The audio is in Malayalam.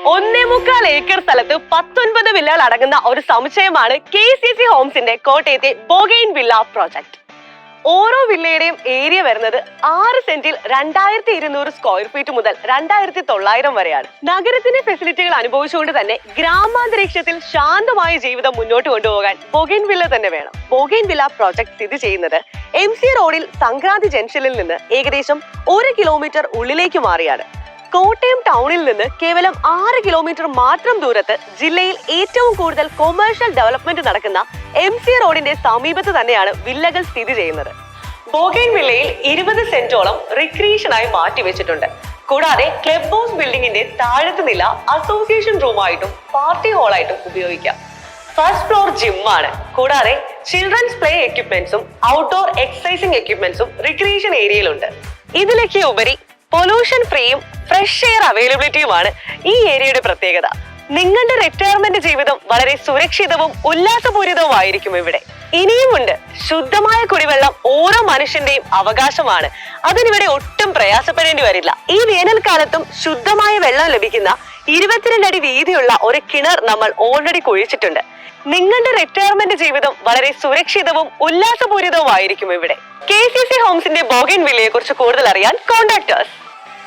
1.25 ഏക്കർ സ്ഥലത്ത് 19 വില്ലകൾ അടങ്ങുന്ന ഒരു സമുച്ചയമാണ് KCC ഹോംസിന്റെ കോട്ടയത്തെ ബൊഗെയിൻ വില്ല പ്രോജക്ട്. ഓരോ വില്ലയുടെയും ഏരിയ വരുന്നത് 6 സെന്റിൽ 2200 സ്ക്വയർ ഫീറ്റ് മുതൽ 2900 വരെയാണ്. നഗരത്തിന്റെ ഫെസിലിറ്റികൾ അനുഭവിച്ചുകൊണ്ട് തന്നെ ഗ്രാമാന്തരീക്ഷത്തിൽ ശാന്തമായ ജീവിതം മുന്നോട്ട് കൊണ്ടുപോകാൻ ബൊഗെയിൻ വില്ല തന്നെ വേണം. ബൊഗെയിൻ വില്ല പ്രോജക്ട് സ്ഥിതി ചെയ്യുന്നത് MC റോഡിൽ സംക്രാന്തി ജംഗ്ഷനിൽ നിന്ന് ഏകദേശം 1 കിലോമീറ്റർ ഉള്ളിലേക്ക് മാറിയാണ്. കോട്ടയം ടൗണിൽ നിന്ന് കേവലം 6 കിലോമീറ്റർ മാത്രം ദൂരത്ത് ജില്ലയിൽ ഏറ്റവും കൂടുതൽ കൊമേഴ്ഷ്യൽ ഡെവലപ്മെന്റ് നടക്കുന്ന MC റോഡിന്റെ സമീപത്ത് തന്നെയാണ് വില്ലകൾ സ്ഥിതി ചെയ്യുന്നത്. ബൊഗെയിൻ വില്ലയിൽ 20 സെന്റോളം റിക്രിയേഷനായി മാറ്റിവെച്ചിട്ടുണ്ട്. കൂടാതെ ക്ലബ് ഹൗസ് ബിൽഡിംഗിന്റെ താഴത്തെ നില അസോസിയേഷൻ റൂമായിട്ടും പാർട്ടി ഹാളായിട്ടും ഉപയോഗിക്കാം. ഫസ്റ്റ് ഫ്ലോർ ജിമ്മാണ്. കൂടാതെ ചിൽഡ്രൻസ് പ്ലേ എക്യുപ്മെന്റ്സും ഔട്ട്ഡോർ എക്സസൈസിംഗ് എക്യുപ്മെന്റ്സും റിക്രിയേഷൻ ഏരിയയിലുണ്ട്. ഇതിലേക്ക് ഉപരി പൊല്യൂഷൻ ഫ്രീയും ഫ്രഷ് എയർ അവൈലബിലിറ്റിയുമാണ് ഈ ഏരിയയുടെ പ്രത്യേകത. നിങ്ങളുടെ റിട്ടയർമെന്റ് ജീവിതം വളരെ സുരക്ഷിതവും ഉല്ലാസപൂരിതവുമായിരിക്കും ഇവിടെ. ഇനിയുമുണ്ട്. ശുദ്ധമായ കുടിവെള്ളം ഓരോ മനുഷ്യന്റെയും അവകാശമാണ്. അതിനിവിടെ ഒട്ടും പ്രയാസപ്പെടേണ്ടി വരില്ല. ഈ വേനൽക്കാലത്തും ശുദ്ധമായ വെള്ളം ലഭിക്കുന്ന 22 അടി വീതിയുള്ള ഒരു കിണർ നമ്മൾ ഓൾറെഡി കുഴിച്ചിട്ടുണ്ട്. നിങ്ങളുടെ റിട്ടയർമെന്റ് ജീവിതം വളരെ സുരക്ഷിതവും ഉല്ലാസപൂരിതവുമായിരിക്കും ഇവിടെ. KCC ഹോംസിന്റെ ബൊഗെയിൻ വില്ലയെ കുറിച്ച് കൂടുതൽ അറിയാൻ കോൺടാക്ട് us.